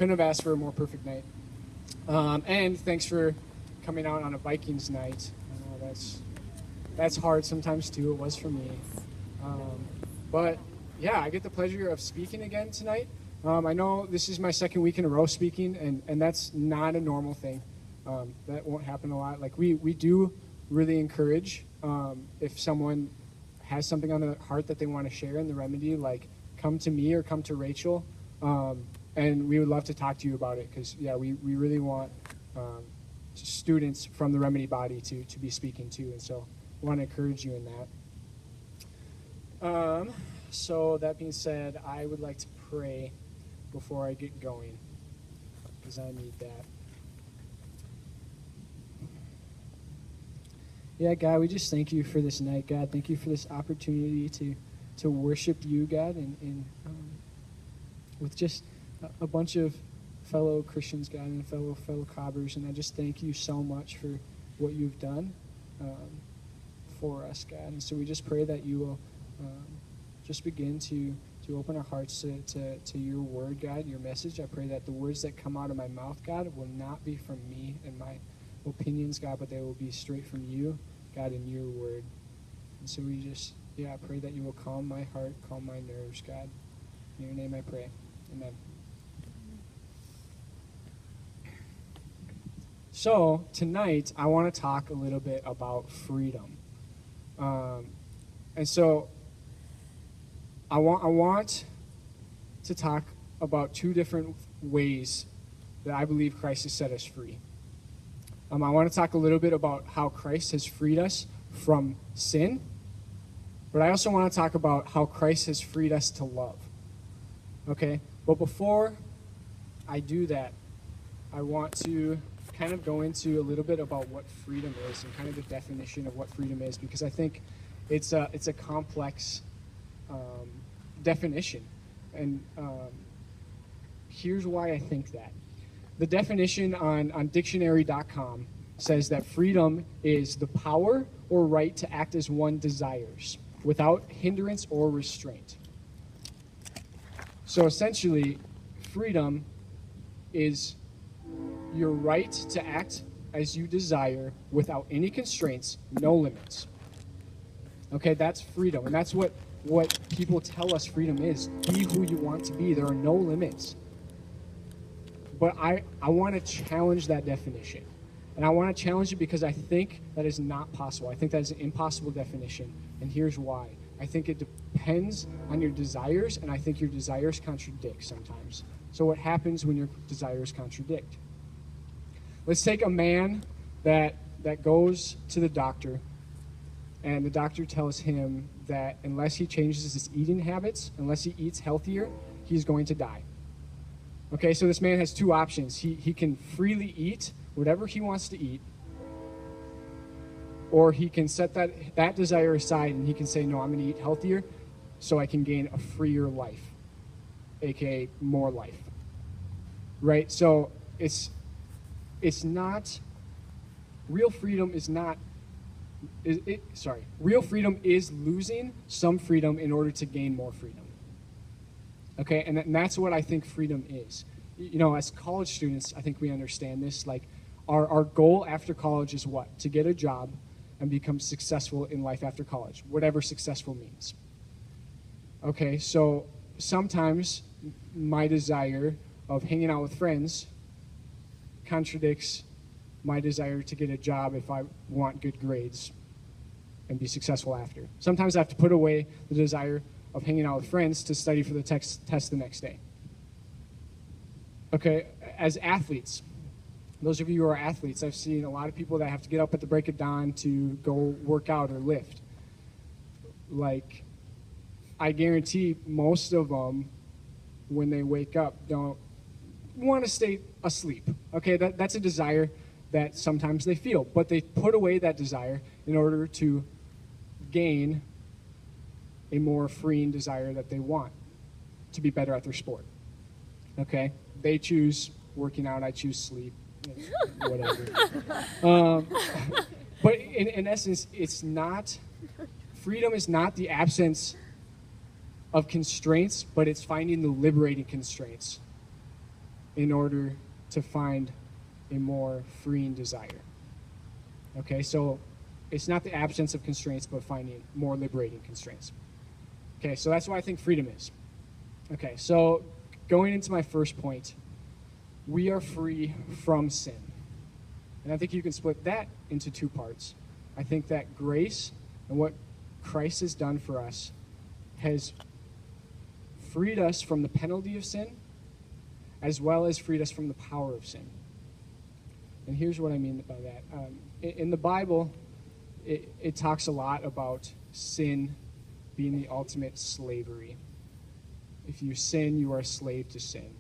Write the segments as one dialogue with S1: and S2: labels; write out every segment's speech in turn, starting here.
S1: couldn't have asked for a more perfect night. And thanks for coming out on a Vikings night. I know that's hard sometimes too. It was for me. But yeah, I get the pleasure of speaking again tonight. I know this is my second week in a row speaking, and that's not a normal thing. That won't happen a lot. Like we do really encourage if someone has something on their heart that they want to share in the remedy, like come to me or come to Rachel, and we would love to talk to you about it because yeah, we really want students from the remedy body to be speaking too, and so I want to encourage you in that. So that being said, I would like to pray before I get going because I need that. Yeah, God, we just thank you for this night, God. Thank you for this opportunity to worship you, God, and with just a bunch of fellow Christians, God, and fellow cobbers. And I just thank you so much for what you've done for us, God. And so we just pray that you will just begin to open our hearts to your word, God, your message. I pray that the words that come out of my mouth, God, will not be from me and my opinions, God, but they will be straight from you, God, in your word. And so we just, I pray that you will calm my heart, calm my nerves, God. In your name I pray. Amen. So tonight I want to talk a little bit about freedom. And so I want to talk about two different ways that I believe Christ has set us free. I want to talk a little bit about how Christ has freed us from sin, but I also want to talk about how Christ has freed us to love. Okay? But before I do that, I want to kind of go into a little bit about what freedom is and kind of the definition of what freedom is, because I think it's a complex definition. And here's why I think that. The definition on dictionary.com says that freedom is the power or right to act as one desires without hindrance or restraint. So essentially, freedom is your right to act as you desire without any constraints, no limits. Okay, that's freedom. And that's what people tell us freedom is. Be who you want to be. There are no limits. But I want to challenge that definition. And I want to challenge it because I think that is not possible. I think that is an impossible definition. And here's why. I think it depends on your desires, and I think your desires contradict sometimes. So what happens when your desires contradict? Let's take a man that goes to the doctor, and the doctor tells him that unless he changes his eating habits, unless he eats healthier, he's going to die. Okay, so this man has two options. He can freely eat whatever he wants to eat, or he can set that desire aside and he can say, no, I'm going to eat healthier so I can gain a freer life, aka more life. Right? So it's not, real freedom is not, real freedom is losing some freedom in order to gain more freedom. Okay, and that's what I think freedom is. You know, as college students, I think we understand this. Like, our goal after college is what? To get a job and become successful in life after college, whatever successful means. Okay, so sometimes my desire of hanging out with friends contradicts my desire to get a job if I want good grades and be successful after. Sometimes I have to put away the desire of hanging out with friends to study for the test the next day. Okay, as athletes, those of you who are athletes, I've seen a lot of people that have to get up at the break of dawn to go work out or lift. Like, I guarantee most of them, when they wake up, don't want to stay asleep. Okay, that's a desire that sometimes they feel, but they put away that desire in order to gain a more freeing desire that they want to be better at their sport. Okay? They choose working out, I choose sleep, whatever. But in essence, it's not, freedom is not the absence of constraints, but it's finding the liberating constraints. in order to find a more freeing desire. Okay, so it's not the absence of constraints, but finding more liberating constraints. Okay, so that's what I think freedom is. Okay, so going into my first point, we are free from sin. And I think you can split that into two parts. I think that grace and what Christ has done for us has freed us from the penalty of sin, as well as freed us from the power of sin. And here's what I mean by that. In the Bible, it talks a lot about sin being the ultimate slavery. If you sin, you are a slave to sin.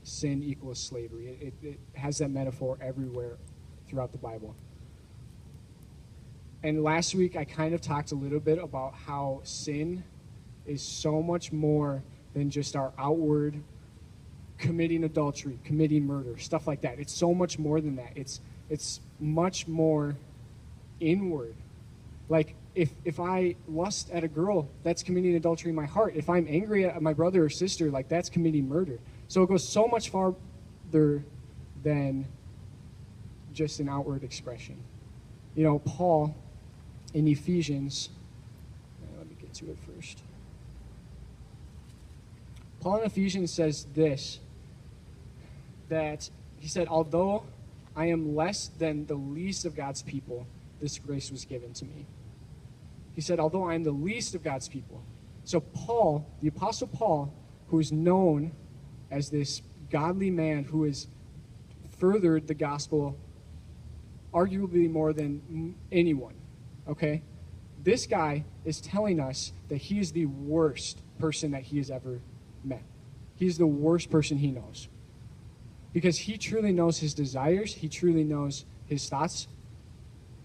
S1: Sin equals slavery. It has that metaphor everywhere throughout the Bible. And last week, I kind of talked a little bit about how sin is so much more than just our outward committing adultery, committing murder, stuff like that. It's so much more than that. It's much more inward. Like, if I lust at a girl, that's committing adultery in my heart. If I'm angry at my brother or sister, like, that's committing murder. So it goes so much farther than just an outward expression. You know, Paul in Ephesians, let me get to it first. Paul in Ephesians says this, that he said, although I am less than the least of God's people, this grace was given to me. He said, although I am the least of God's people. So Paul, the Apostle Paul, who is known as this godly man who has furthered the gospel arguably more than anyone, okay? This guy is telling us that he is the worst person that he has ever met. He's the worst person he knows. Because he truly knows his desires, he truly knows his thoughts,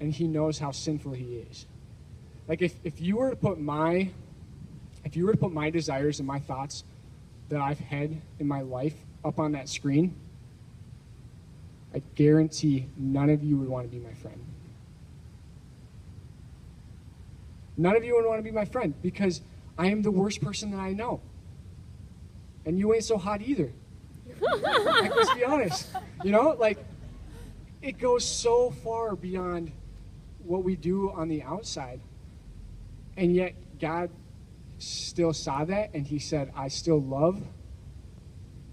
S1: and he knows how sinful he is. Like if you were to put my desires and my thoughts that I've had in my life up on that screen, I guarantee none of you would want to be my friend. None of you would want to be my friend because I am the worst person that I know. And you ain't so hot either. Like, let's be honest. You know, like, it goes so far beyond what we do on the outside. And yet, God still saw that, and he said, I still love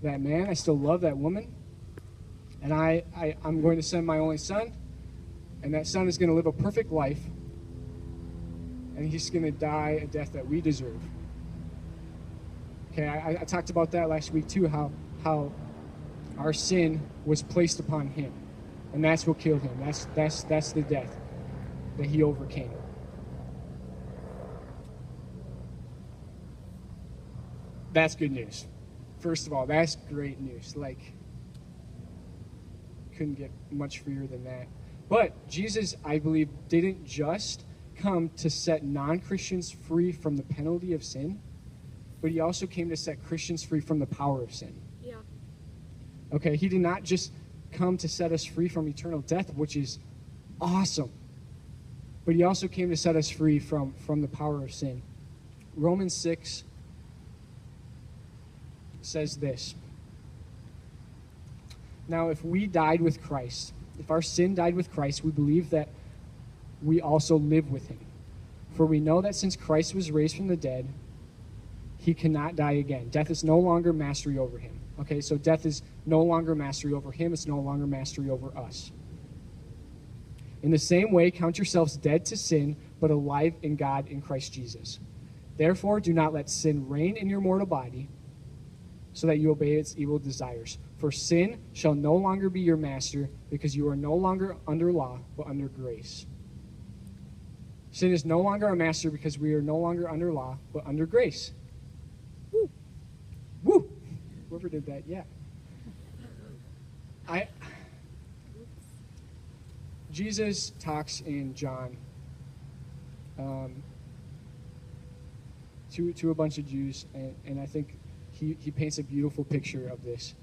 S1: that man. I still love that woman. And I'm going to send my only son, and that son is going to live a perfect life, and he's going to die a death that we deserve. Okay, I talked about that last week too, how our sin was placed upon him, and that's what killed him. That's the death that he overcame. That's good news. First of all, that's great news. Like, couldn't get much freer than that. But Jesus, I believe, didn't just come to set non-Christians free from the penalty of sin, but he also came to set Christians free from the power of sin.
S2: Yeah.
S1: Okay, he did not just come to set us free from eternal death, which is awesome, but he also came to set us free from the power of sin. Romans 6 says this. Now, if we died with Christ, if our sin died with Christ, we believe that we also live with him. For we know that since Christ was raised from the dead, he cannot die again. Death is no longer mastery over him. Okay, so death is no longer mastery over him. It's no longer mastery over us. In the same way, count yourselves dead to sin, but alive in God in Christ Jesus. Therefore, do not let sin reign in your mortal body, so that you obey its evil desires. For sin shall no longer be your master, because you are no longer under law, but under grace. Sin is no longer our master because we are no longer under law, but under grace. Woo! Woo! Whoever did that, yeah. Jesus talks in John to a bunch of Jews, and I think he paints a beautiful picture of this.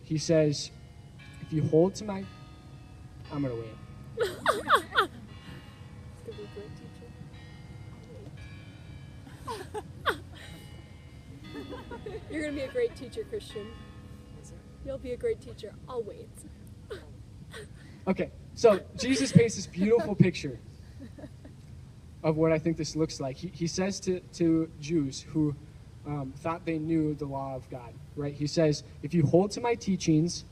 S1: He says, if you hold to my... I'm going to wait.
S2: It's going to be a great teacher. You're going to be a great teacher, Christian. You'll be a great teacher. I'll wait.
S1: Okay, so Jesus paints this beautiful picture of what I think this looks like. He says to Jews who thought they knew the law of God, right? He says, if you hold to my teachings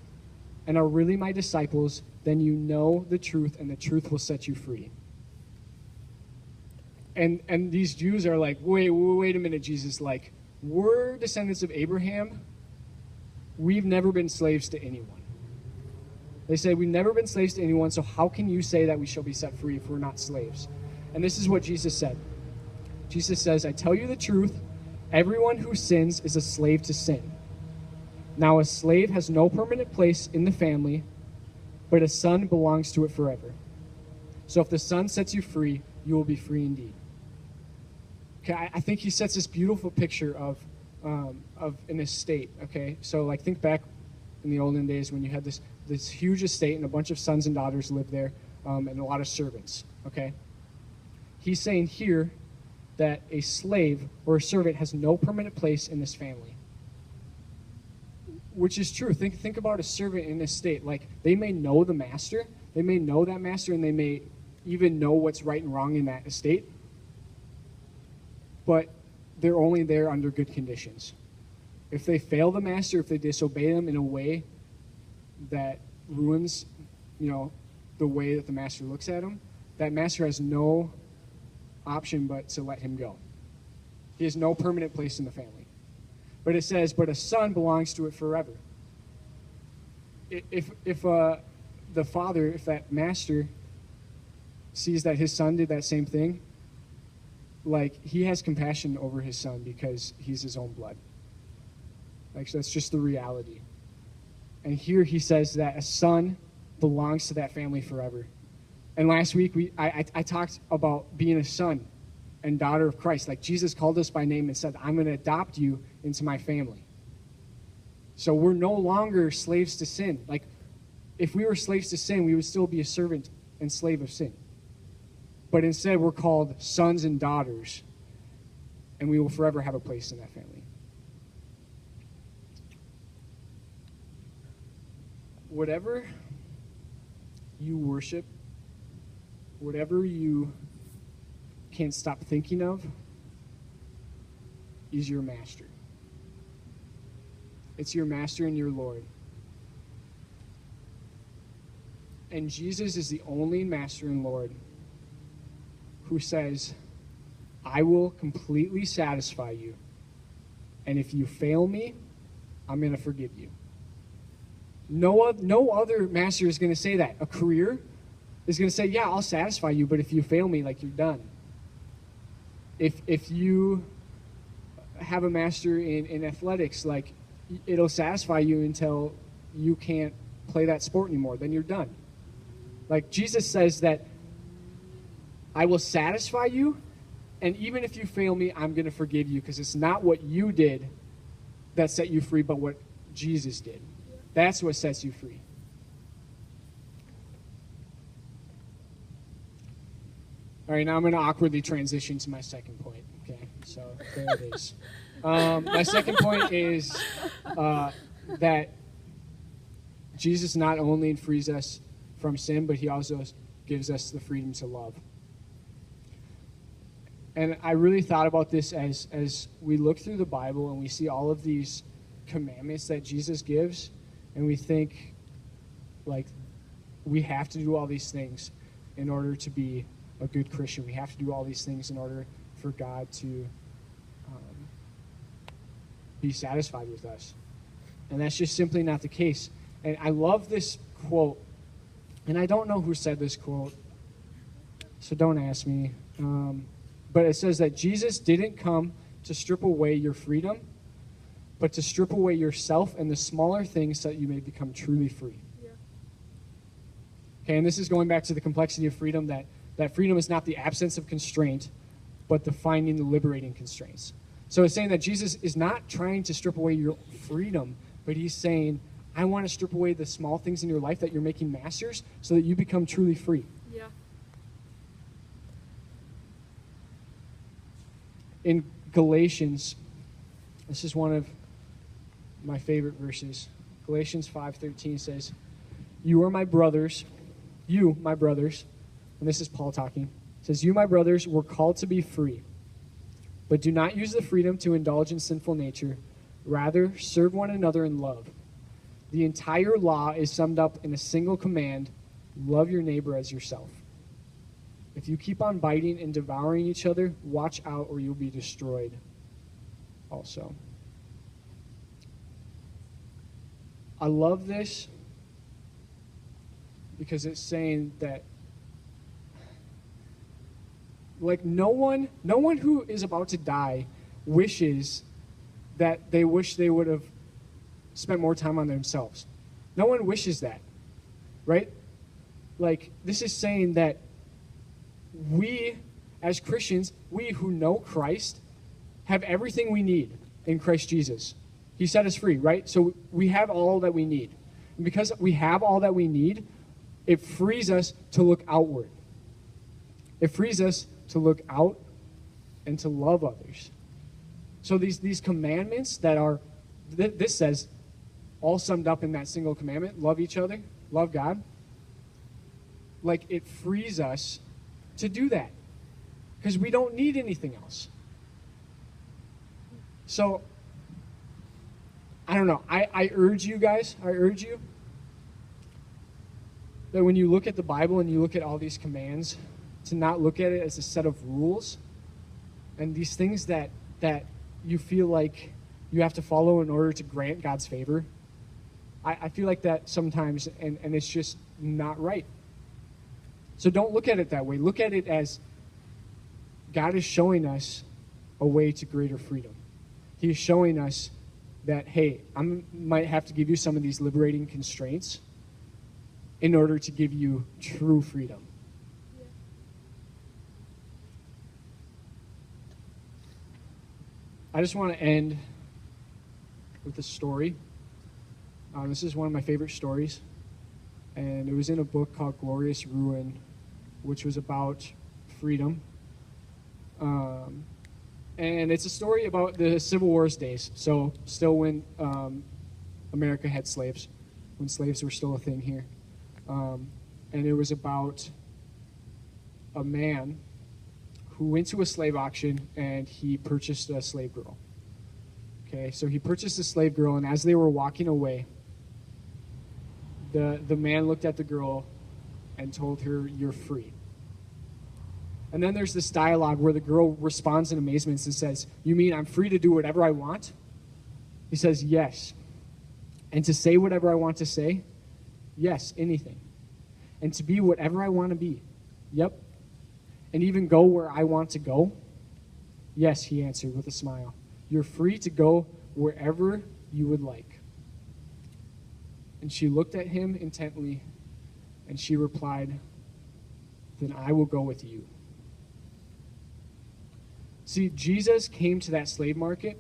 S1: and are really my disciples, then you know the truth, and the truth will set you free. And these Jews are like, wait a minute, Jesus, like, we're descendants of Abraham. We've never been slaves to anyone. They say, we've never been slaves to anyone, so how can you say that we shall be set free if we're not slaves? And this is what Jesus said. Jesus says, I tell you the truth, everyone who sins is a slave to sin. Now a slave has no permanent place in the family, but a son belongs to it forever. So if the son sets you free, you will be free indeed. Okay, I think he sets this beautiful picture of an estate, okay? So like think back in the olden days when you had this huge estate and a bunch of sons and daughters lived there, and a lot of servants, okay? He's saying here that a slave or a servant has no permanent place in this family, which is true. Think about a servant in this state. Like, they may know the master, they may know that master, and they may even know what's right and wrong in that estate, but they're only there under good conditions. If they fail the master, if they disobey them in a way that ruins, the way that the master looks at them, that master has no option but to let him go. He has no permanent place in the family. But it says, but a son belongs to it forever. If the father, if that master sees that his son did that same thing, like, he has compassion over his son because he's his own blood. Like, so that's just the reality. And here he says that a son belongs to that family forever. And last week I talked about being a son and daughter of Christ. Like, Jesus called us by name and said, I'm going to adopt you into my family. So we're no longer slaves to sin. Like, if we were slaves to sin, we would still be a servant and slave of sin. But instead, we're called sons and daughters, and we will forever have a place in that family. Whatever you worship, whatever you can't stop thinking of, is your master. It's your master and your Lord. And Jesus is the only master and Lord who says, I will completely satisfy you. And if you fail me, I'm going to forgive you. No other master is going to say that. A career is going to say, yeah, I'll satisfy you, but if you fail me, like, you're done. If you have a master in athletics, like, it'll satisfy you until you can't play that sport anymore. Then you're done. Like, Jesus says that I will satisfy you, and even if you fail me, I'm going to forgive you, because it's not what you did that set you free, but what Jesus did. That's what sets you free. All right, now I'm going to awkwardly transition to my second point. Okay, so there it is. My second point is that Jesus not only frees us from sin, but he also gives us the freedom to love. And I really thought about this as we look through the Bible and we see all of these commandments that Jesus gives, and we think, like, we have to do all these things in order to be a good Christian. We have to do all these things in order for God to be satisfied with us. And that's just simply not the case. And I love this quote, and I don't know who said this quote, so don't ask me. But it says that Jesus didn't come to strip away your freedom, but to strip away yourself and the smaller things so that you may become truly free. Yeah. Okay, and this is going back to the complexity of freedom, that freedom is not the absence of constraint, but the finding the liberating constraints. So it's saying that Jesus is not trying to strip away your freedom, but he's saying, I want to strip away the small things in your life that you're making masters so that you become truly free.
S2: Yeah.
S1: In Galatians, this is one of my favorite verses, Galatians 5:13 says, "You are my brothers, you, my brothers," and this is Paul talking, says, "You, my brothers, were called to be free, but do not use the freedom to indulge in sinful nature. Rather, serve one another in love. The entire law is summed up in a single command: love your neighbor as yourself. If you keep on biting and devouring each other, watch out or you'll be destroyed also." I love this because it's saying that, like, no one who is about to die wishes that they wish they would have spent more time on themselves. No one wishes that, right? Like, this is saying that we, as Christians, we who know Christ, have everything we need in Christ Jesus. He set us free, right? So we have all that we need. And because we have all that we need, it frees us to look outward. It frees us to look out and to love others. So these commandments that are, this says, all summed up in that single commandment: love each other, love God. Like, it frees us to do that because we don't need anything else. So, I don't know. I urge you guys, that when you look at the Bible and you look at all these commands, to not look at it as a set of rules and these things that you feel like you have to follow in order to grant God's favor. I feel like that sometimes, and it's just not right. So don't look at it that way. Look at it as God is showing us a way to greater freedom. He is showing us that, hey, I might have to give you some of these liberating constraints in order to give you true freedom.
S2: Yeah.
S1: I just want to end with a story. This is one of my favorite stories, and it was in a book called Glorious Ruin, which was about freedom. And it's a story about the Civil War's days, so still when America had slaves, when slaves were still a thing here. And it was about a man who went to a slave auction and he purchased a slave girl. Okay, so he purchased a slave girl, and as they were walking away, the man looked at the girl and told her, "You're free." And then there's this dialogue where the girl responds in amazement and says, "You mean I'm free to do whatever I want?" He says, "Yes." "And to say whatever I want to say?" "Yes, anything." "And to be whatever I want to be?" "Yep." "And even go where I want to go?" "Yes," he answered with a smile. "You're free to go wherever you would like." And she looked at him intently, and she replied, "Then I will go with you." See, Jesus came to that slave market,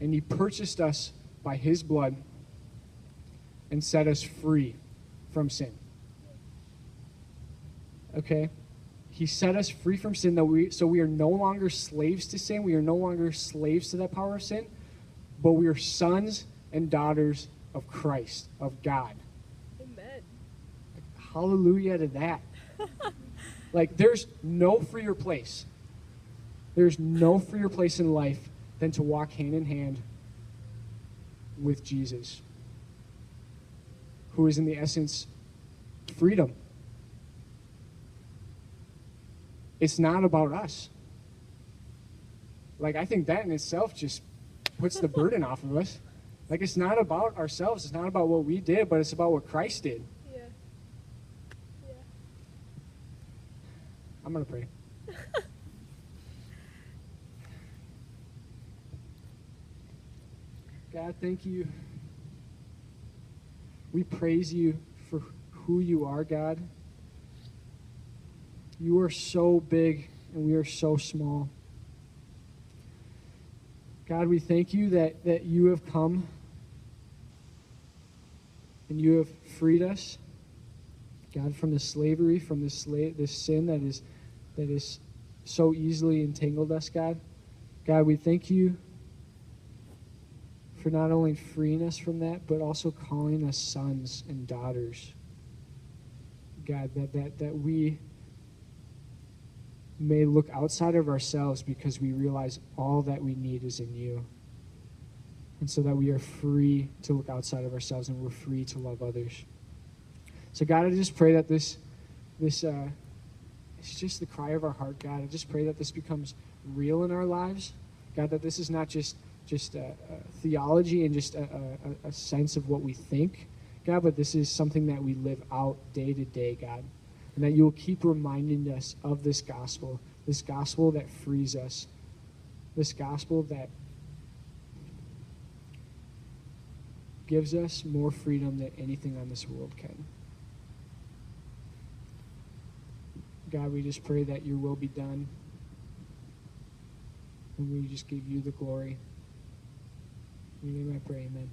S1: and he purchased us by his blood and set us free from sin. Okay? He set us free from sin, so we are no longer slaves to sin. We are no longer slaves to that power of sin, but we are sons and daughters of Christ, of God.
S2: Amen.
S1: Hallelujah to that. Like, there's no freer place. There's no freer place in life than to walk hand in hand with Jesus, who is in the essence freedom. It's not about us. Like, I think that in itself just puts the burden off of us. Like, it's not about ourselves. It's not about what we did, but it's about what Christ did.
S2: Yeah. Yeah.
S1: I'm going to pray. God, thank you. We praise you for who you are, God. You are so big, and we are so small. God, we thank you that you have come and you have freed us, God, from the slavery, from this sin that is so easily entangled us, God. God, we thank you for not only freeing us from that, but also calling us sons and daughters. God, that we may look outside of ourselves because we realize all that we need is in you. And so that we are free to look outside of ourselves and we're free to love others. So God, I just pray that this it's just the cry of our heart, God. I just pray that this becomes real in our lives. God, that this is not just a theology and just a sense of what we think, God, but this is something that we live out day to day, God. And that you will keep reminding us of this gospel that frees us, this gospel that gives us more freedom than anything on this world can. God, we just pray that your will be done. And we just give you the glory. In your name I pray, amen.